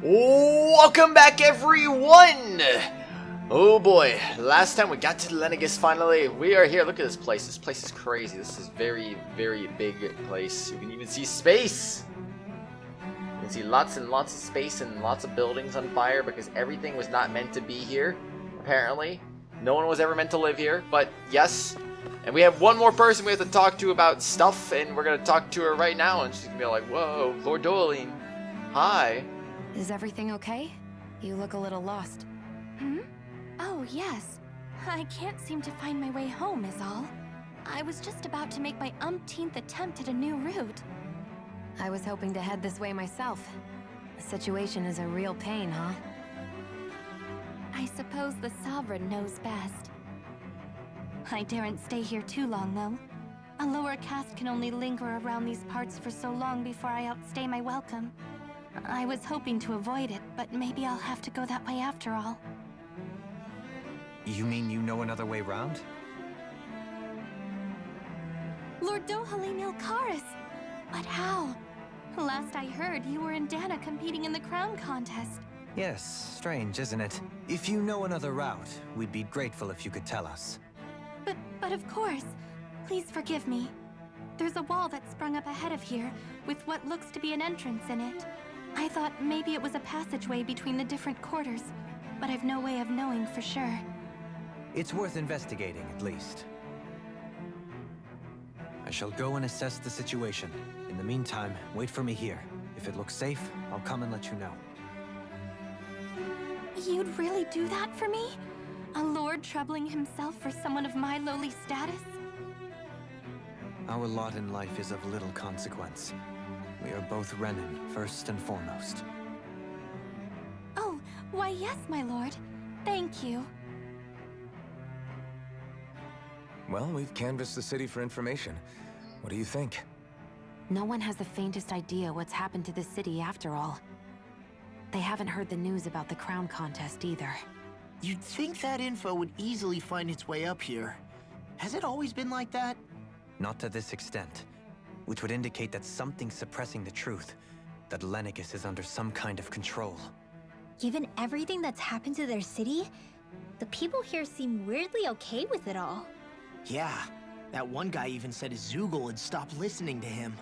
Welcome back, everyone! Oh boy, last time we got to Lenegis finally. We are here. Look at this place. This place is crazy. This is very, very big place. You can even see space. You can see lots and lots of space and lots of buildings on fire because everything was not meant to be here, apparently. No one was ever meant to live here, but yes. And we have one more person we have to talk to about stuff, and we're going to talk to her right now, and she's going to be like, whoa, Lord Dohalim, hi. Is everything okay? You look a little lost. Oh, yes. I can't seem to find my way home is all. I was just about to make my umpteenth attempt at a new route. I was hoping to head this way myself. The situation is a real pain, huh? I suppose the Sovereign knows best. I daren't stay here too long, though. A lower caste can only linger around these parts for so long before I outstay my welcome. I was hoping to avoid it, but maybe I'll have to go that way after all. You mean you know another way round? Lord Dohalim Ilkaris! But how? Last I heard, you were in Dahna competing in the crown contest. Yes, strange, isn't it? If you know another route, we'd be grateful if you could tell us. But of course. Please forgive me. There's a wall that sprung up ahead of here, with what looks to be an entrance in it. I thought maybe it was a passageway between the different quarters, but I've no way of knowing for sure. It's worth investigating, at least. I shall go and assess the situation. In the meantime, wait for me here. If it looks safe, I'll come and let you know. You'd really do that for me? A lord troubling himself for someone of my lowly status? Our lot in life is of little consequence. We are both Renan, first and foremost. Oh, why yes, my lord. Thank you. Well, we've canvassed the city for information. What do you think? No one has the faintest idea what's happened to the city after all. They haven't heard the news about the crown contest either. You'd think that info would easily find its way up here. Has it always been like that? Not to this extent, which would indicate that something's suppressing the truth, that Lenegis is under some kind of control. Given everything that's happened to their city, the people here seem weirdly okay with it all. Yeah, that one guy even said his Zoogle had stopped listening to him.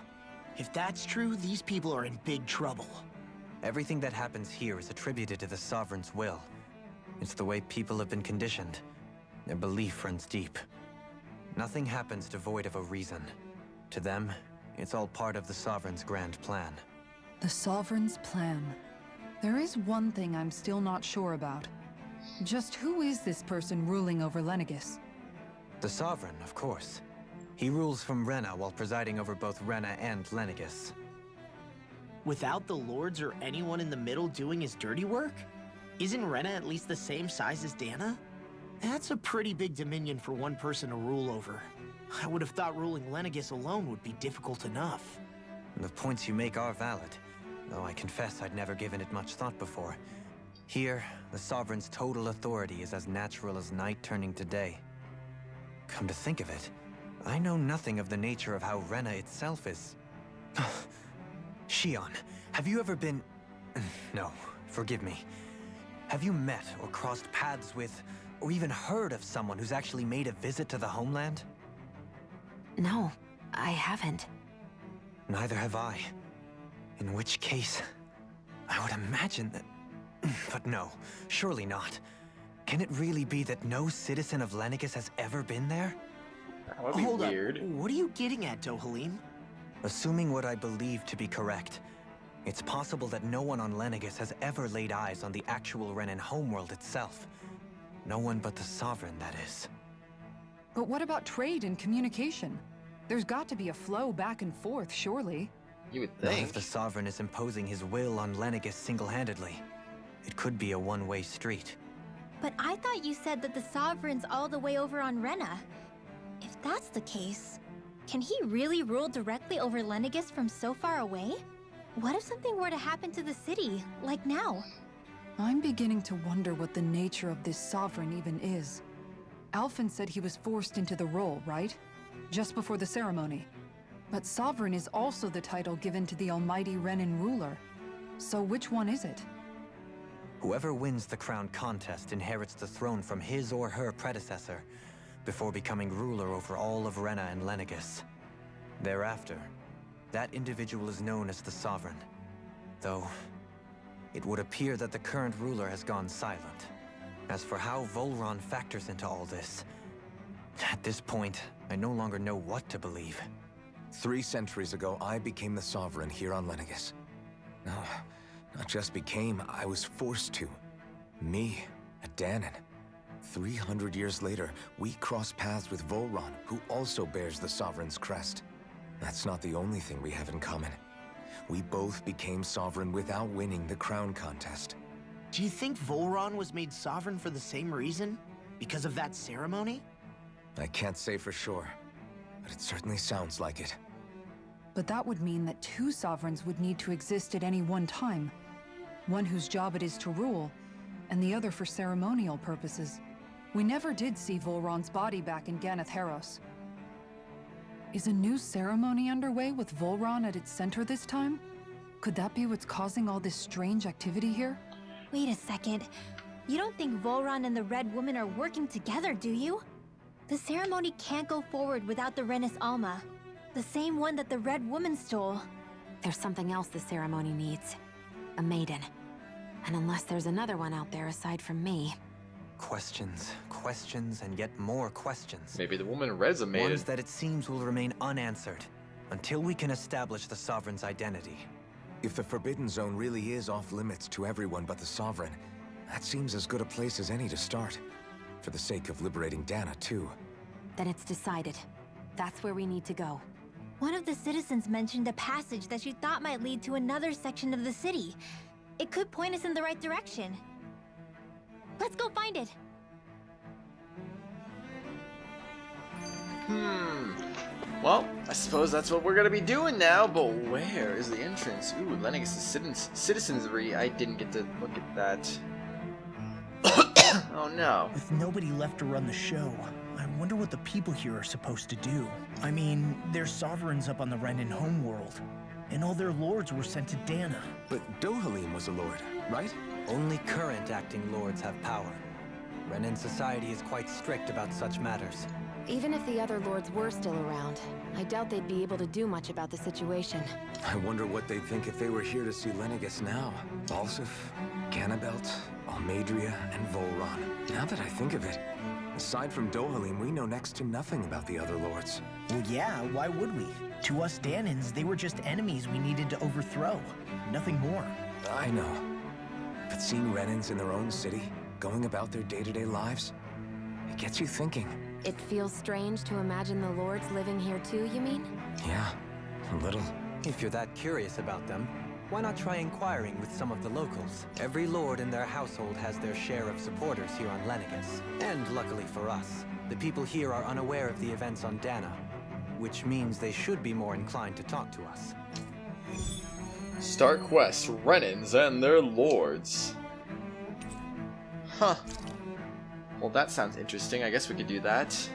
If that's true, these people are in big trouble. Everything that happens here is attributed to the Sovereign's will. It's the way people have been conditioned. Their belief runs deep. Nothing happens devoid of a reason. To them, it's all part of the Sovereign's grand plan. The Sovereign's plan. There is one thing I'm still not sure about. Just who is this person ruling over Lenegis? The Sovereign, of course. He rules from Rena while presiding over both Rena and Lenegis. Without the lords or anyone in the middle doing his dirty work? Isn't Rena at least the same size as Dahna? That's a pretty big dominion for one person to rule over. I would have thought ruling Lenegis alone would be difficult enough. The points you make are valid, though I confess I'd never given it much thought before. Here, the Sovereign's total authority is as natural as night turning to day. Come to think of it, I know nothing of the nature of how Rena itself is. Shion, have you ever been... No, forgive me. Have you met or crossed paths with, or even heard of someone who's actually made a visit to the homeland? No, I haven't. Neither have I. In which case, I would imagine that... But no, surely not. Can it really be that no citizen of Lenegis has ever been there? That would be Hold weird. up, what are you getting at, Dohalim? Assuming what I believe to be correct, it's possible that no one on Lenegis has ever laid eyes on the actual Renan homeworld itself. No one but the Sovereign, that is. But what about trade and communication? There's got to be a flow back and forth, surely. You would Not think. if the Sovereign is imposing his will on Lenegis single-handedly. It could be a one-way street. But I thought you said that the Sovereign's all the way over on Rena. If that's the case, can he really rule directly over Lenegis from so far away? What if something were to happen to the city, like now? I'm beginning to wonder what the nature of this Sovereign even is. Alphen said he was forced into the role, right? Just before the ceremony. But Sovereign is also the title given to the almighty Renan ruler. So which one is it? Whoever wins the crown contest inherits the throne from his or her predecessor, before becoming ruler over all of Rena and Lenegis. Thereafter, that individual is known as the Sovereign. Though, it would appear that the current ruler has gone silent. As for how Volron factors into all this, at this point, I no longer know what to believe. 3 centuries ago, I became the Sovereign here on Lenegis. No, not just became, I was forced to. Me, a Dahnan. 300 years later, we cross paths with Volron, who also bears the Sovereign's crest. That's not the only thing we have in common. We both became Sovereign without winning the crown contest. Do you think Volron was made sovereign for the same reason? Because of that ceremony? I can't say for sure, but it certainly sounds like it. But that would mean that 2 sovereigns would need to exist at any one time. One whose job it is to rule, and the other for ceremonial purposes. We never did see Volron's body back in Ganeth Haros. Is a new ceremony underway with Volron at its center this time? Could that be what's causing all this strange activity here? Wait a second. You don't think Volron and the Red Woman are working together, do you? The ceremony can't go forward without the Renis Alma. The same one that the Red Woman stole. There's something else the ceremony needs. A maiden. And unless there's another one out there aside from me... Questions, questions, and yet more questions. Maybe the woman Red's a maiden. Ones that it seems will remain unanswered, until we can establish the Sovereign's identity. If the Forbidden Zone really is off limits to everyone but the Sovereign, that seems as good a place as any to start. For the sake of liberating Dahna, too. Then it's decided. That's where we need to go. One of the citizens mentioned a passage that she thought might lead to another section of the city. It could point us in the right direction. Let's go find it. Well, I suppose that's what we're gonna be doing now, but where is the entrance? Ooh, Lenegis' citizenry. I didn't get to look at that. Oh no. With nobody left to run the show, I wonder what the people here are supposed to do. I mean, there's sovereigns up on the Renan homeworld, and all their lords were sent to Dahna. But Dohalim was a lord, right? Only current acting lords have power. Renan society is quite strict about such matters. Even if the other lords were still around, I doubt they'd be able to do much about the situation. I wonder what they'd think if they were here to see Lenegis now. Balsif, Ganabelt, Almadria, and Volron. Now that I think of it, aside from Dohalim, we know next to nothing about the other lords. Well, yeah, why would we? To us Dahnans, they were just enemies we needed to overthrow. Nothing more. I know. But seeing Renans in their own city, going about their day-to-day lives, it gets you thinking. It feels strange to imagine the lords living here too, you mean? Yeah, a little. If you're that curious about them, why not try inquiring with some of the locals? Every lord in their household has their share of supporters here on Lenegis. And luckily for us, the people here are unaware of the events on Dahna, which means they should be more inclined to talk to us. Start quest, Renans and their lords. Huh. Well, that sounds interesting. I guess we could do that.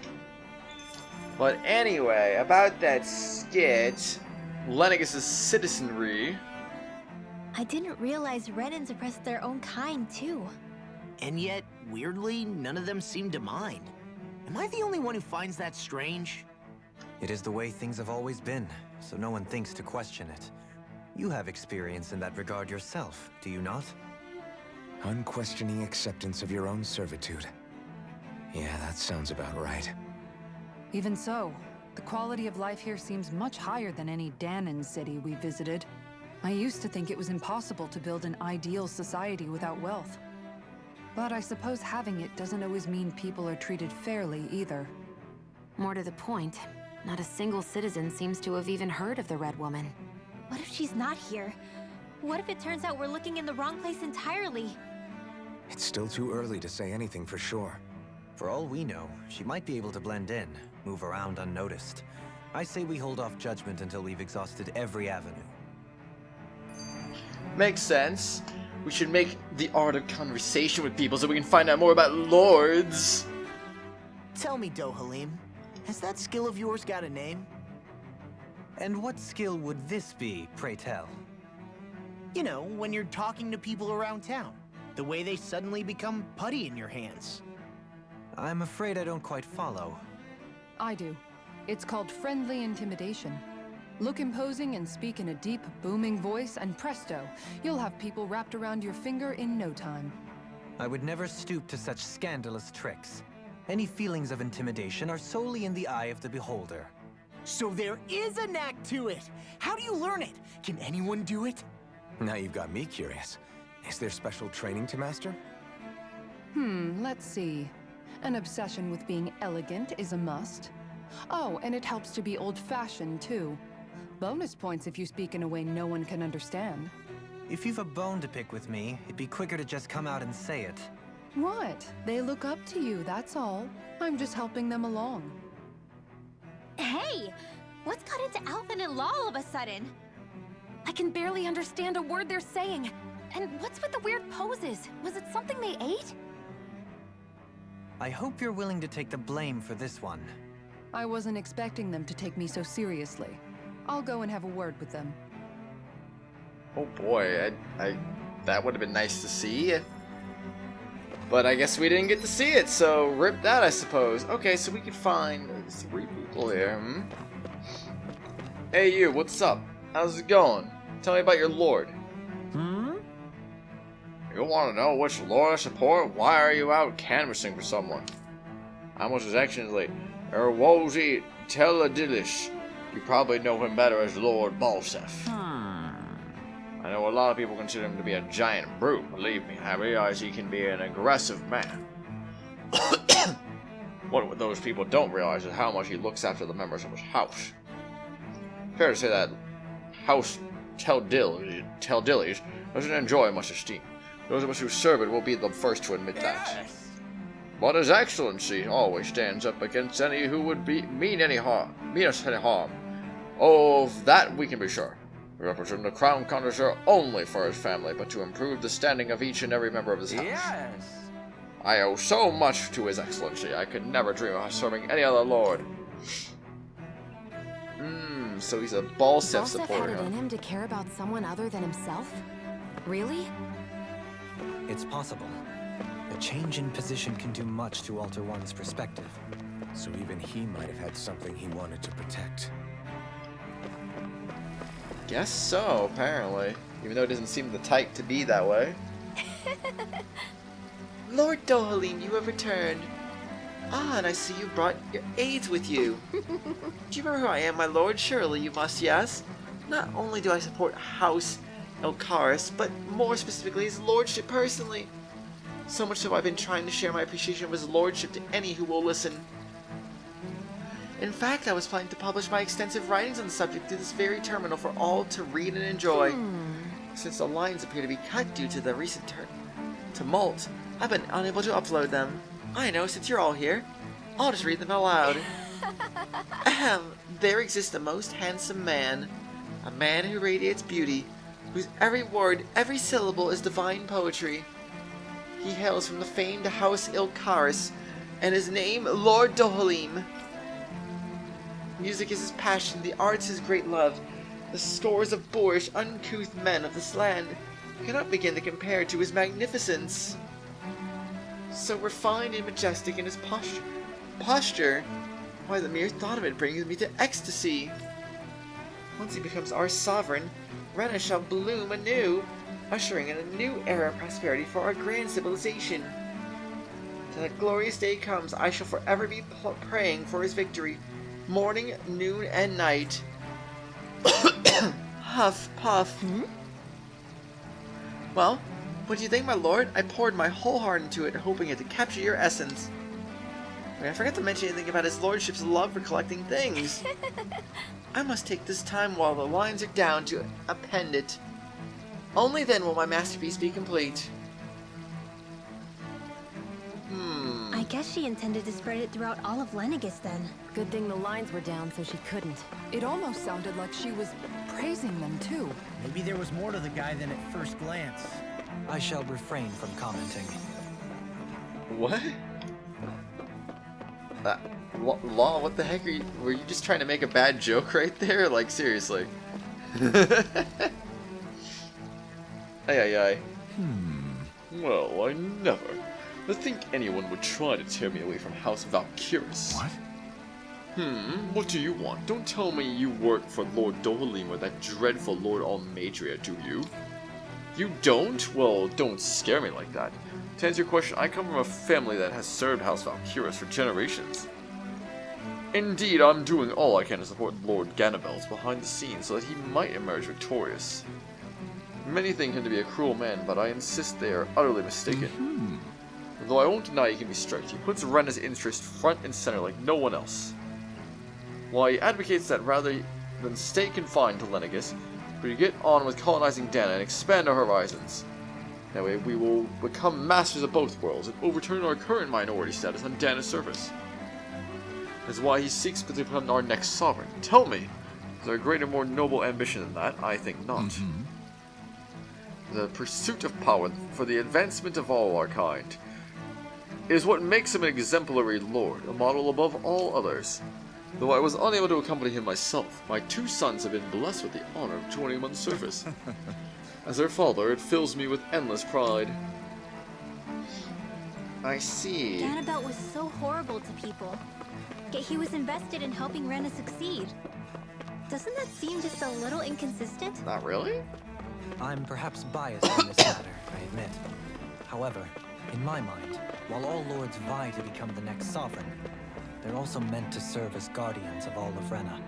But anyway, about that skit, Lenegis' citizenry. I didn't realize Renans oppressed their own kind, too. And yet, weirdly, none of them seem to mind. Am I the only one who finds that strange? It is the way things have always been, so no one thinks to question it. You have experience in that regard yourself, do you not? Unquestioning acceptance of your own servitude. Yeah, that sounds about right. Even so, the quality of life here seems much higher than any Dahnan city we visited. I used to think it was impossible to build an ideal society without wealth. But I suppose having it doesn't always mean people are treated fairly either. More to the point, not a single citizen seems to have even heard of the Red Woman. What if she's not here? What if it turns out we're looking in the wrong place entirely? It's still too early to say anything for sure. For all we know, she might be able to blend in, move around unnoticed. I say we hold off judgment until we've exhausted every avenue. Makes sense. We should make the art of conversation with people so we can find out more about lords. Tell me, Dohalim, has that skill of yours got a name? And what skill would this be, pray tell? You know, when you're talking to people around town. The way they suddenly become putty in your hands. I'm afraid I don't quite follow. I do. It's called friendly intimidation. Look imposing and speak in a deep, booming voice, and presto, you'll have people wrapped around your finger in no time. I would never stoop to such scandalous tricks. Any feelings of intimidation are solely in the eye of the beholder. So there is a knack to it. How do you learn it? Can anyone do it? Now you've got me curious. Is there special training to master? Let's see. An obsession with being elegant is a must. Oh, and it helps to be old-fashioned, too. Bonus points if you speak in a way no one can understand. If you've a bone to pick with me, it'd be quicker to just come out and say it. What? They look up to you, that's all. I'm just helping them along. Hey! What's got into Alvin and Law all of a sudden? I can barely understand a word they're saying. And what's with the weird poses? Was it something they ate? I hope you're willing to take the blame for this one. I wasn't expecting them to take me so seriously. I'll go and have a word with them. Oh boy, that would have been nice to see. But I guess we didn't get to see it, so rip that, I suppose. Okay, so we can find 3 people here. Hey you, what's up? How's it going? Tell me about your lord. You want to know which lord I support? Why are you out canvassing for someone? I was his excellently Erwozi Teledilish. You probably know him better as Lord Balsef. I know a lot of people consider him to be a giant brute. Believe me, I realize he can be an aggressive man. What those people don't realize is how much he looks after the members of his house. Fair to say that House Teldillies doesn't enjoy much esteem. Those of us who serve it will be the first to admit that. But His Excellency always stands up against any who would mean us any harm. Of that we can be sure. We represent the crown connoisseur only for his family, but to improve the standing of each and every member of his house. Yes! I owe so much to His Excellency, I could never dream of serving any other lord. So he's a Balsef supporter. Had it in him to care about someone other than himself? Really? It's possible. A change in position can do much to alter one's perspective. So even he might have had something he wanted to protect. Guess so, apparently. Even though it doesn't seem the type to be that way. Lord Dohalim, you have returned. Ah, and I see you brought your aides with you. Do you remember who I am, my lord? Surely you must, yes? Not only do I support House Elkaris, but more specifically his lordship personally. So much so I've been trying to share my appreciation of his lordship to any who will listen. In fact, I was planning to publish my extensive writings on the subject to this very terminal for all to read and enjoy. Since the lines appear to be cut due to the recent tumult, I've been unable to upload them. I know, since you're all here, I'll just read them aloud. Ahem, there exists a most handsome man. A man who radiates beauty, whose every word, every syllable is divine poetry. He hails from the famed House Ilkaris, and his name, Lord Dohalim. Music is his passion, the arts his great love. The scores of boorish, uncouth men of this land cannot begin to compare to his magnificence. So refined and majestic in his posture, why the mere thought of it brings me to ecstasy. Once he becomes our sovereign, Rena shall bloom anew, ushering in a new era of prosperity for our grand civilization. Till that glorious day comes, I shall forever be praying for his victory, morning, noon, and night. Huff, puff. Well, what do you think, my lord? I poured my whole heart into it, hoping it to capture your essence. I forgot to mention anything about his lordship's love for collecting things. I must take this time while the lines are down to append it. Only then will my masterpiece be complete. I guess she intended to spread it throughout all of Lenegis then. Good thing the lines were down so she couldn't. It almost sounded like she was praising them, too. Maybe there was more to the guy than at first glance. I shall refrain from commenting. What? Law, what the heck are you? Were you just trying to make a bad joke right there? Like, seriously. Ay. Well, I never. To think anyone would try to tear me away from House Valkyrus. What? What do you want? Don't tell me you work for Lord Dohalim or that dreadful Lord Almadria, do you? You don't? Well, don't scare me like that. To answer your question, I come from a family that has served House Valkyrus for generations. Indeed, I'm doing all I can to support Lord Ganabel's behind the scenes so that he might emerge victorious. Many think him to be a cruel man, but I insist they are utterly mistaken. Though I won't deny he can be strict, he puts Rena's interest front and center like no one else. While he advocates that rather than stay confined to Lenegis, we get on with colonizing Dahna and expand our horizons. That way we will become masters of both worlds and overturn our current minority status on Dahna's surface. That's why he seeks to become our next sovereign. Tell me, is there a greater, more noble ambition than that? I think not. The pursuit of power for the advancement of all our kind is what makes him an exemplary lord, a model above all others. Though I was unable to accompany him myself, my 2 sons have been blessed with the honor of joining him on the surface. As their father, it fills me with endless pride. I see. Ganabel was so horrible to people, yet he was invested in helping Rena succeed. Doesn't that seem just a little inconsistent? Not really? I'm perhaps biased in this matter, I admit. However, in my mind, while all lords vie to become the next sovereign, they're also meant to serve as guardians of all of Rena.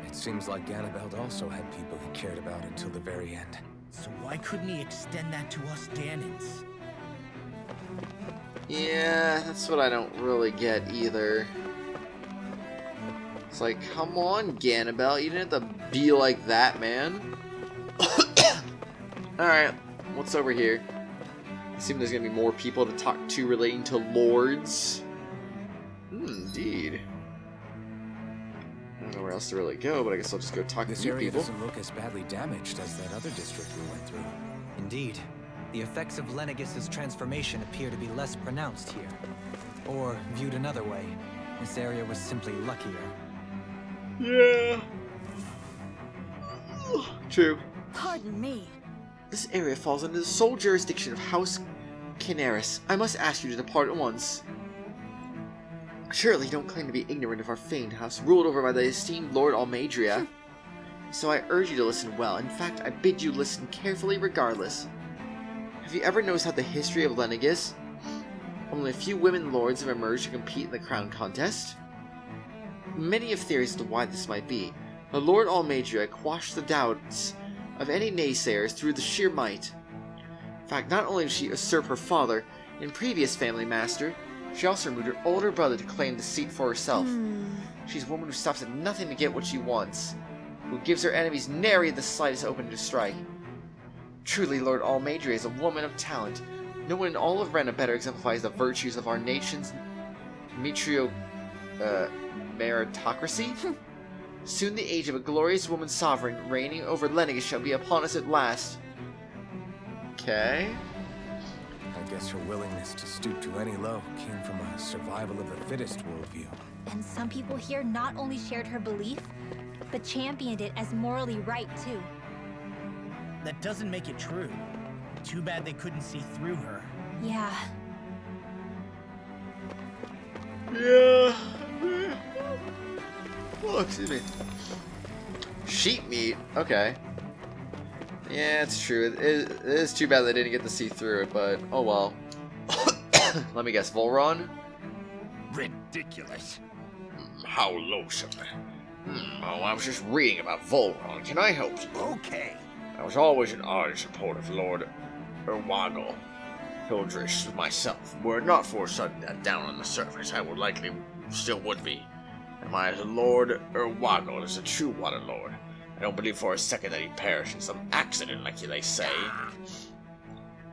It seems like Ganabeld also had people he cared about until the very end. So why couldn't he extend that to us Dahnans? Yeah, that's what I don't really get either. It's like, come on, Ganabel, you didn't have to be like that, man. Alright, what's over here? I assume there's gonna be more people to talk to relating to lords. Indeed. I don't know where else to really go, but I guess I'll just go talk to This you area people. doesn't look as badly damaged as that other district we went through. Indeed, the effects of Lenegis's transformation appear to be less pronounced here. Or, viewed another way, this area was simply luckier. Yeah. True. Pardon me. This area falls under the sole jurisdiction of House Canaris. I must ask you to depart at once. Surely you don't claim to be ignorant of our famed house, ruled over by the esteemed Lord Almadria. So I urge you to listen well. In fact, I bid you listen carefully regardless. Have you ever noticed how the history of Lenegis? Only a few women lords have emerged to compete in the crown contest. Many have theories as to why this might be. The Lord Almadria quashed the doubts of any naysayers through the sheer might. In fact, not only did she usurp her father and previous family master, she also removed her older brother to claim the seat for herself. She's a woman who stops at nothing to get what she wants, who gives her enemies nary the slightest opening to strike. Truly, Lord Almadria is a woman of talent. No one in all of Rena better exemplifies the virtues of our nation's meritocracy. Soon the age of a glorious woman sovereign reigning over Lenegis shall be upon us at last. Okay. I guess her willingness to stoop to any low came from a survival of the fittest worldview. And some people here not only shared her belief, but championed it as morally right too. That doesn't make it true. Too bad they couldn't see through her. Yeah. Yeah. Oh, excuse me. Sheep meat. Okay. Yeah, it's true. It is too bad they didn't get to see through it, but oh well. Let me guess, Volron? Ridiculous. How loathsome. Oh, I was just reading about Volron. Can I help you? Okay. I was always an ardent supporter of Lord Erwago. Hildrich myself. Were it not for a sudden death down on the surface, I would likely still would be. And my Lord Erwago is a true water lord. I don't believe for a second that he perished in some accident like they say.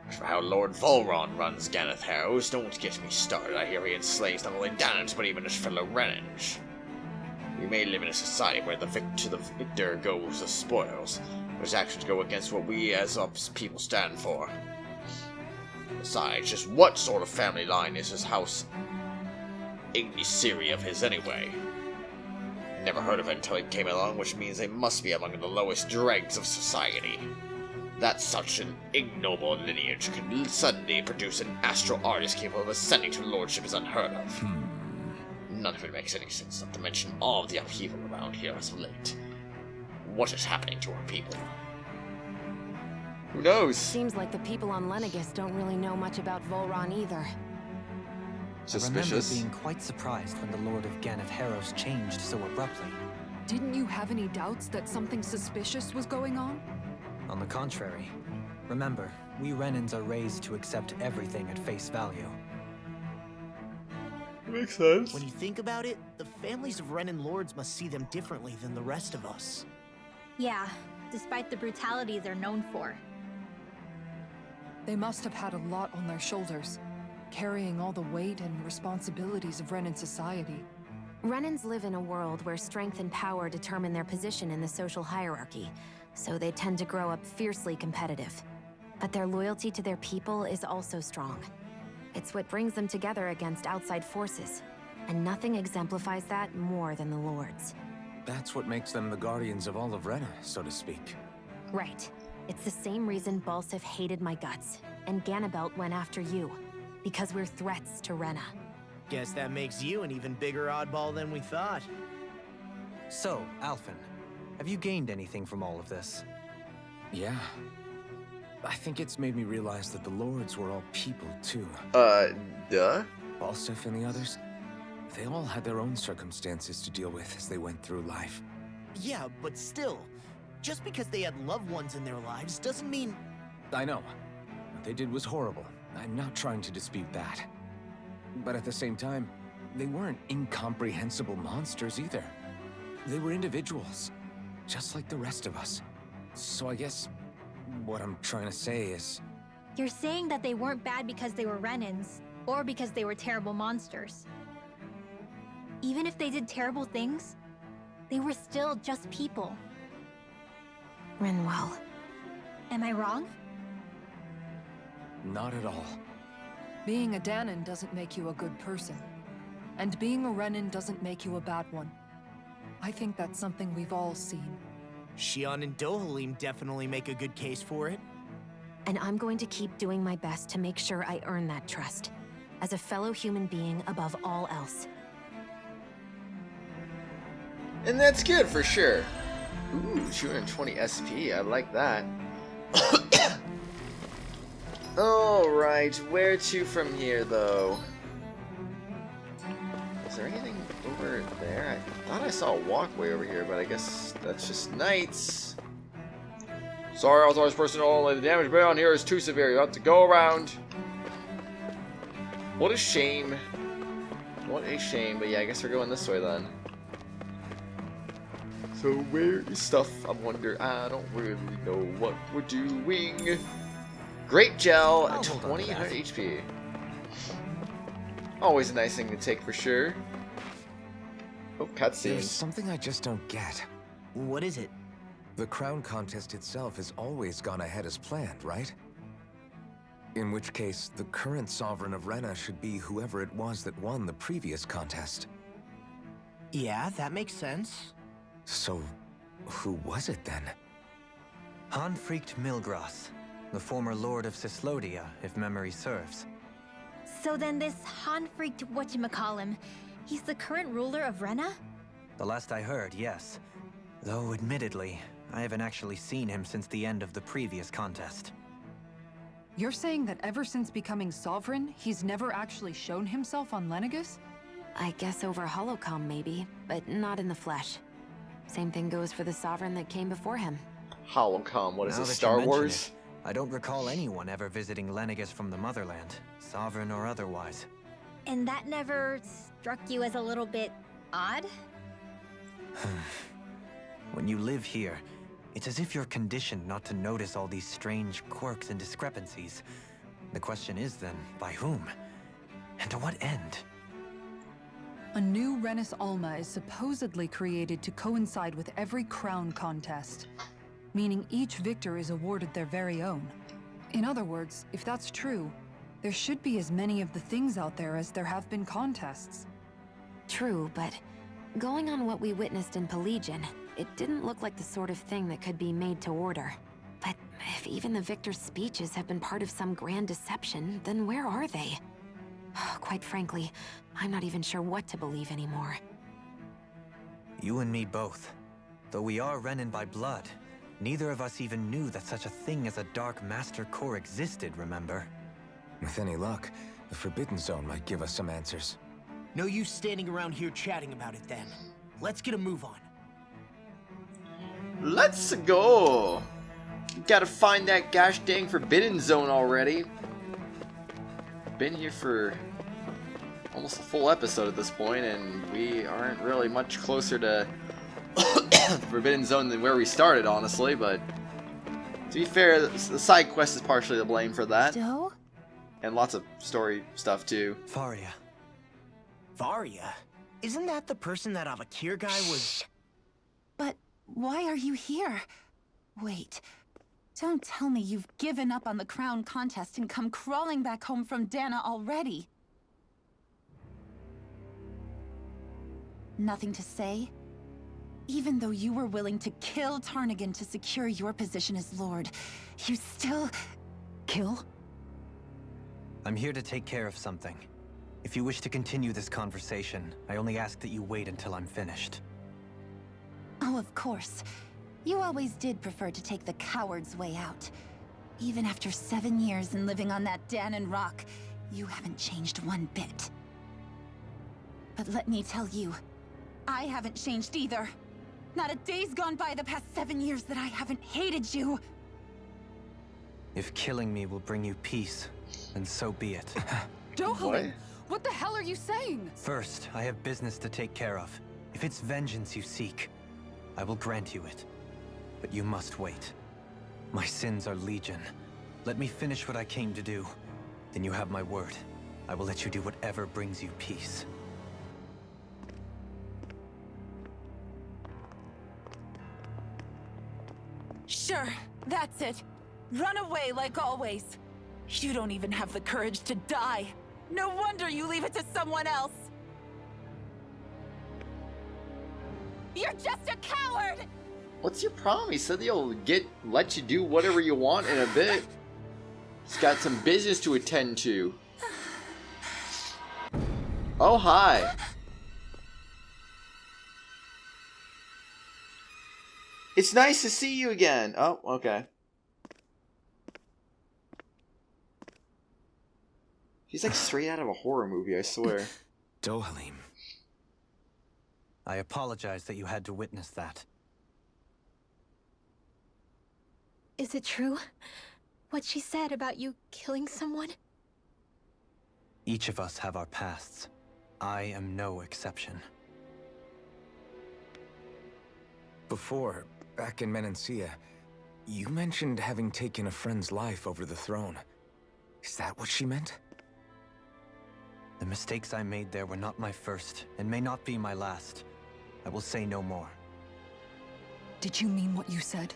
As for how Lord Volron runs Ganeth Harrows, don't get me started. I hear he enslaves not only Dahnans, but even his fellow Renans. We may live in a society where the victor goes the spoils, but his actions go against what we as people stand for. Besides, just what sort of family line is his house Zestiria of his anyway? Never heard of it until he came along, which means they must be among the lowest dregs of society. that such an ignoble lineage can suddenly produce an astral artist capable of ascending to lordship is unheard of. None of it makes any sense, not to mention all of the upheaval around here as of late. What is happening to our people? Who knows? Seems like the people on Lenegis don't really know much about Volron either. Suspicious. I remember being quite surprised when the Lord of Ganeth Heros changed so abruptly. Didn't you have any doubts that something suspicious was going on? On the contrary. Remember, we Renans are raised to accept everything at face value. Makes sense. When you think about it, the families of Renan lords must see them differently than the rest of us. Yeah, despite the brutality they're known for. They must have had a lot on their shoulders, carrying all the weight and responsibilities of Renan society. Renans live in a world where strength and power determine their position in the social hierarchy, so they tend to grow up fiercely competitive. But their loyalty to their people is also strong. It's what brings them together against outside forces, and nothing exemplifies that more than the Lords. That's what makes them the guardians of all of Rena, so to speak. Right. It's the same reason Balsif hated my guts, and Ganabelt went after you. Because we're threats to Rena. Guess that makes you an even bigger oddball than we thought. So, Alphen, have you gained anything from all of this? Yeah. I think it's made me realize that the lords were all people, too. Duh? Balsif and the others, they all had their own circumstances to deal with as they went through life. Yeah, but still, just because they had loved ones in their lives doesn't mean... I know. What they did was horrible. I'm not trying to dispute that. But at the same time, they weren't incomprehensible monsters either. They were individuals, just like the rest of us. So I guess what I'm trying to say is... You're saying that they weren't bad because they were Renans, or because they were terrible monsters. Even if they did terrible things, they were still just people. Rinwell. Am I wrong? Not at all. Being a Dahnan doesn't make you a good person. And being a Renan doesn't make you a bad one. I think that's something we've all seen. Shion and Dohalim definitely make a good case for it. And I'm going to keep doing my best to make sure I earn that trust. As a fellow human being above all else. And that's good for sure. Ooh, 220 SP. I like that. Alright, where to from here, though? Is there anything over there? I thought I saw a walkway over here, but I guess that's just knights. Sorry, authorized personnel. The damage on here is too severe. You have to go around. What a shame. What a shame. But yeah, I guess we're going this way then. So where is stuff? I wonder. I don't really know what we're doing. Great gel at 2000 HP. Always a nice thing to take for sure. Oh, There's cutscenes. something I just don't get. What is it? The crown contest itself has always gone ahead as planned, right? In which case, the current sovereign of Rena should be whoever it was that won the previous contest. Yeah, that makes sense. So, who was it then? Hanfrikt Milgras, the former Lord of Cislodia, if memory serves. So then this Hanfrikt whatchamacallem, he's the current ruler of Rena? The last I heard, yes. Though, admittedly, I haven't actually seen him since the end of the previous contest. You're saying that ever since becoming sovereign, he's never actually shown himself on Lenegis? I guess over holocom maybe, but not in the flesh. Same thing goes for the sovereign that came before him. Holocom, what is Now it, that you Star mention Wars? it, I don't recall anyone ever visiting Lenegis from the motherland, sovereign or otherwise. And that never struck you as a little bit odd? When you live here, it's as if you're conditioned not to notice all these strange quirks and discrepancies. The question is then, by whom? And to what end? A new Renis Alma is supposedly created to coincide with every crown contest, meaning each victor is awarded their very own. In other words, if that's true, there should be as many of the things out there as there have been contests. True, but going on what we witnessed in Pelagian, it didn't look like the sort of thing that could be made to order. But If even the victor's speeches have been part of some grand deception, then where are they? Quite frankly, I'm not even sure what to believe anymore. You and me both. Though we are Renan by blood, neither of us even knew that such a thing as a Dark Master Core existed, remember? With any luck, the Forbidden Zone might give us some answers. No use standing around here chatting about it then. Let's get a move on. Let's go! Gotta find that gosh dang Forbidden Zone already. Been here for almost a full episode at this point, and we aren't really much closer to the Forbidden Zone than where we started, honestly, but to be fair, the side quest is partially to blame for that. Doe? And lots of story stuff, too. Faria. Varia? Isn't that the person that Avakir guy was... But why are you here? Wait, don't tell me you've given up on the crown contest and come crawling back home from Dahna already. Nothing to say? Even though you were willing to kill Tarnigan to secure your position as Lord, you still... Kill? I'm here to take care of something. If you wish to continue this conversation, I only ask that you wait until I'm finished. Oh, of course. You always did prefer to take the coward's way out. Even after 7 years and living on that Dahnan rock, you haven't changed one bit. But let me tell you, I haven't changed either. Not a day's gone by the past 7 years that I haven't hated you. If killing me will bring you peace, then so be it. Dohalim, what the hell are you saying? First, I have business to take care of. If it's vengeance you seek, I will grant you it. But you must wait. My sins are legion. Let me finish what I came to do. Then you have my word. I will let you do whatever brings you peace. Sure, that's it. Run away like always. You don't even have the courage to die. No wonder you leave it to someone else. You're just a coward! What's your problem? He said he'll let you do whatever you want in a bit. He's got some business to attend to. Oh, hi. It's nice to see you again. Oh, okay. He's like straight out of a horror movie, I swear. Dohalim. I apologize that you had to witness that. Is it true? What she said about you killing someone? Each of us have our pasts. I am no exception. Before, back in Menancia, you mentioned having taken a friend's life over the throne. Is that what she meant? The mistakes I made there were not my first, and may not be my last. I will say no more. Did you mean what you said?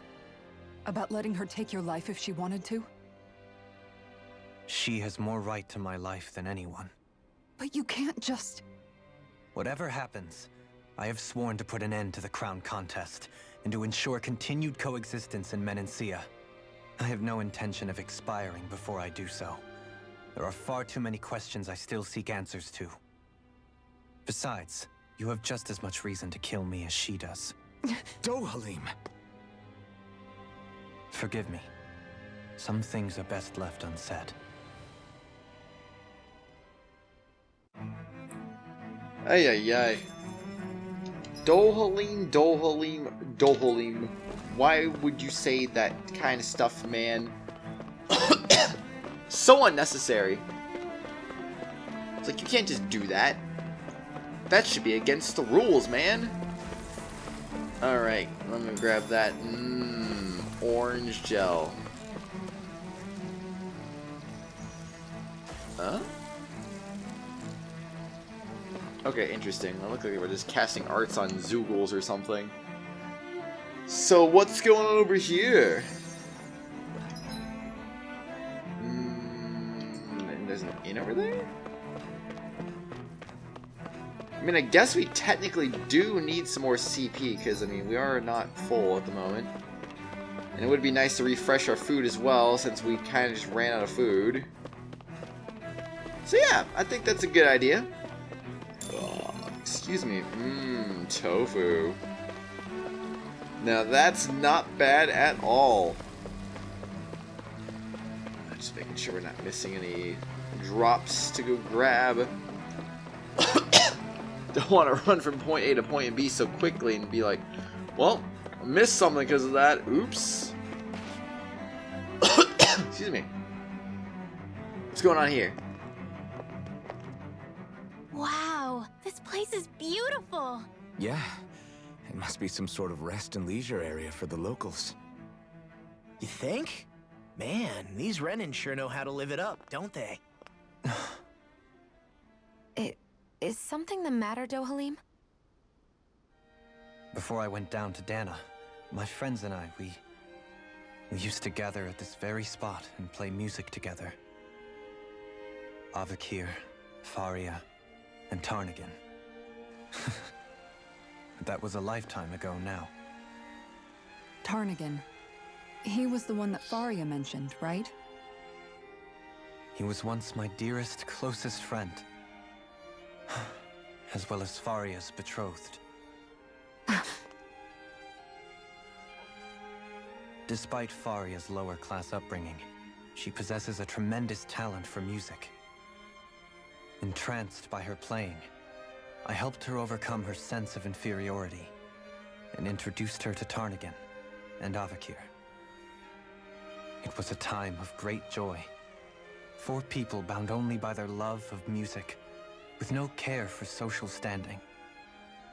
About letting her take your life if she wanted to? She has more right to my life than anyone. But you can't just... Whatever happens, I have sworn to put an end to the crown contest, and to ensure continued coexistence in Menancia. I have no intention of expiring before I do so. There are far too many questions I still seek answers to. Besides, you have just as much reason to kill me as she does. Dohalim! Forgive me. Some things are best left unsaid. Ay ay ay. Dohalim, Dohalim, Dohalim. Why would you say that kind of stuff, man? So unnecessary. It's like, you can't just do that. That should be against the rules, man. Alright, let me grab that. Orange gel. Huh? Okay, interesting. It looks like we're just casting arts on Zoogles or something. So what's going on over here? There's an inn over there? I mean, I guess we technically do need some more CP, because, I mean, we are not full at the moment. And it would be nice to refresh our food as well, since we kind of just ran out of food. So yeah, I think that's a good idea. Oh, excuse me. Mmm, tofu. Now that's not bad at all. Just making sure we're not missing any drops to go grab. Don't want to run from point A to point B so quickly and be like, well, I missed something because of that. Oops. Excuse me. What's going on here? Wow, this place is beautiful. Yeah, it must be some sort of rest and leisure area for the locals. You think? Man, these Renan sure know how to live it up, don't they? Is something the matter, Dohalim? Before I went down to Dahna, my friends and I, we used to gather at this very spot and play music together. Avakir, Faria, and Tarnagin. That was a lifetime ago now. Tarnagin. He was the one that Faria mentioned, right? He was once my dearest, closest friend. As well as Faria's betrothed. Despite Faria's lower-class upbringing, she possesses a tremendous talent for music. Entranced by her playing, I helped her overcome her sense of inferiority and introduced her to Tarnagin and Avakir. It was a time of great joy. 4 people bound only by their love of music, with no care for social standing.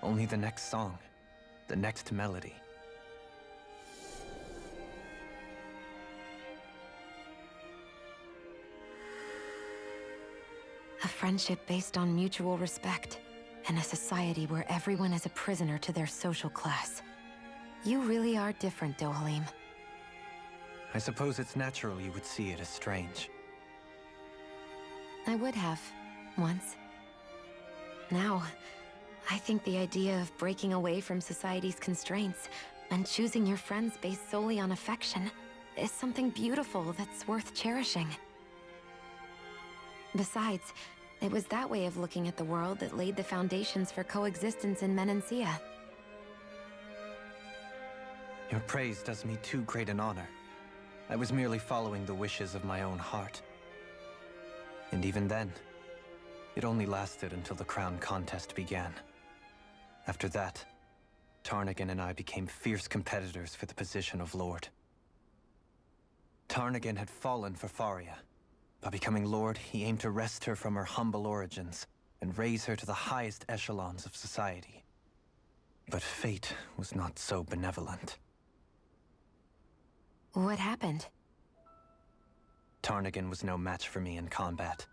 Only the next song, the next melody. A friendship based on mutual respect, and a society where everyone is a prisoner to their social class. You really are different, Dohalim. I suppose it's natural you would see it as strange. I would have, once. Now, I think the idea of breaking away from society's constraints and choosing your friends based solely on affection is something beautiful that's worth cherishing. Besides, it was that way of looking at the world that laid the foundations for coexistence in Menancia. Your praise does me too great an honor. I was merely following the wishes of my own heart. And even then, it only lasted until the crown contest began. After that, Tarnagin and I became fierce competitors for the position of Lord. Tarnagin had fallen for Faria. By becoming Lord, he aimed to wrest her from her humble origins and raise her to the highest echelons of society. But fate was not so benevolent. What happened? Tarnagin was no match for me in combat.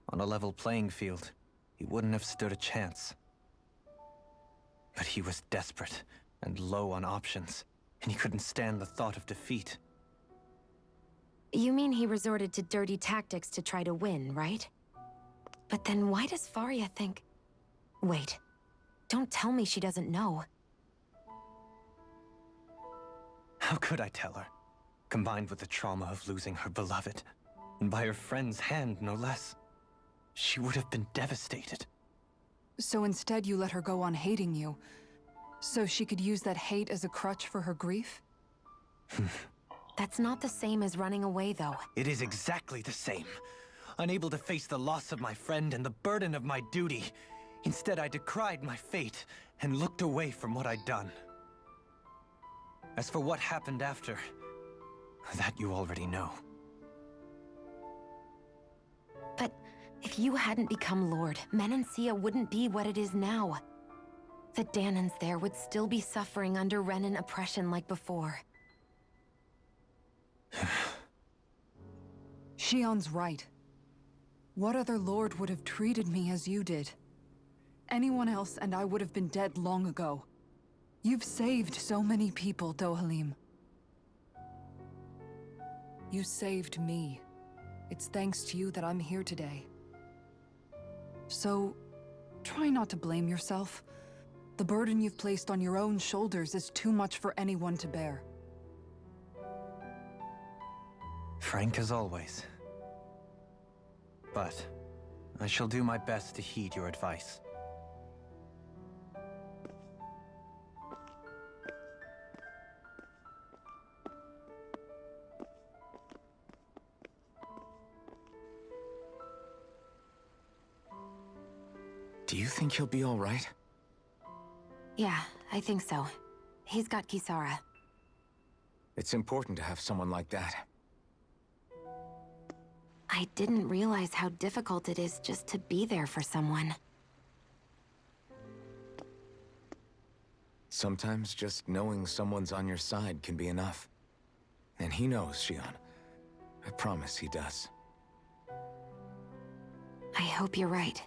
On a level playing field, he wouldn't have stood a chance. But he was desperate and low on options, and he couldn't stand the thought of defeat. You mean he resorted to dirty tactics to try to win, right? But then why does Faria think... Wait, don't tell me she doesn't know. How could I tell her? Combined with the trauma of losing her beloved, and by her friend's hand, no less. She would have been devastated. So instead you let her go on hating you, so she could use that hate as a crutch for her grief? That's not the same as running away, though. It is exactly the same. Unable to face the loss of my friend and the burden of my duty. Instead, I decried my fate and looked away from what I'd done. As for what happened after, that you already know. But if you hadn't become Lord, Menancia wouldn't be what it is now. The Dahnans there would still be suffering under Renan oppression like before. Shion's right. What other lord would have treated me as you did? Anyone else and I would have been dead long ago. You've saved so many people, Dohalim. You saved me. It's thanks to you that I'm here today. So, try not to blame yourself. The burden you've placed on your own shoulders is too much for anyone to bear. Frank as always. But I shall do my best to heed your advice. Do you think he'll be all right? Yeah, I think so. He's got Kisara. It's important to have someone like that. I didn't realize how difficult it is just to be there for someone. Sometimes just knowing someone's on your side can be enough. And he knows, Shion. I promise he does. I hope you're right.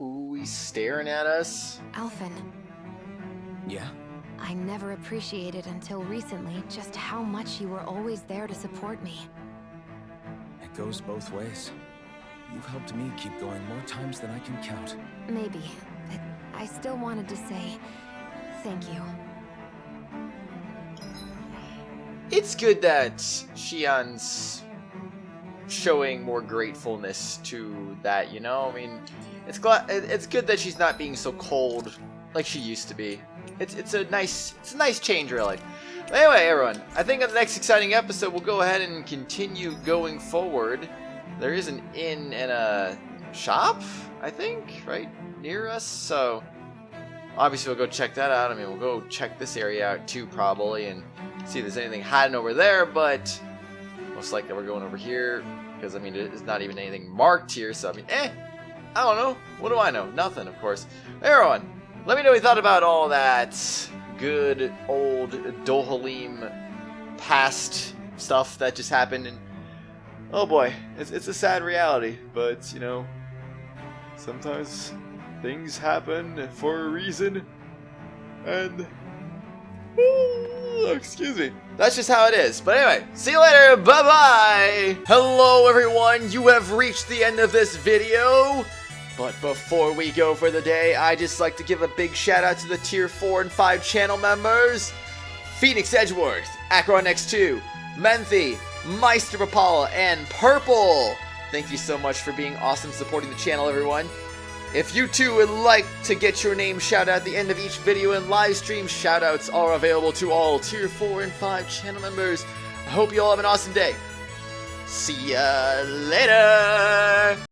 Ooh, he's staring at us. Alphen, Yeah? I never appreciated until recently just how much you were always there to support me. It goes both ways. You've helped me keep going more times than I can count. Maybe, but I still wanted to say thank you. It's good that Shion's showing more gratefulness to that, you know? I mean, it's good that she's not being so cold like she used to be. It's a nice change, really. But anyway, everyone, I think on the next exciting episode we'll go ahead and continue going forward. There is an inn and a shop, I think, right near us. So obviously we'll go check that out. I mean, we'll go check this area out too, probably, and see if there's anything hiding over there. But most likely we're going over here because I mean there's not even anything marked here. So I mean, I don't know. What do I know? Nothing, of course. Everyone, let me know what you thought about all that good old Dohalim past stuff that just happened. And oh boy, it's a sad reality. But, you know, sometimes things happen for a reason. And excuse me. That's just how it is. But anyway, see you later. Bye-bye. Hello, everyone. You have reached the end of this video. But before we go for the day, I just like to give a big shout out to the tier 4 and 5 channel members. Phoenix Edgeworth, Akron X2, Menthy, Meister Rapala, and Purple. Thank you so much for being awesome supporting the channel, everyone. If you too would like to get your name shouted out at the end of each video and live stream, shoutouts are available to all tier 4 and 5 channel members. I hope you all have an awesome day. See ya later!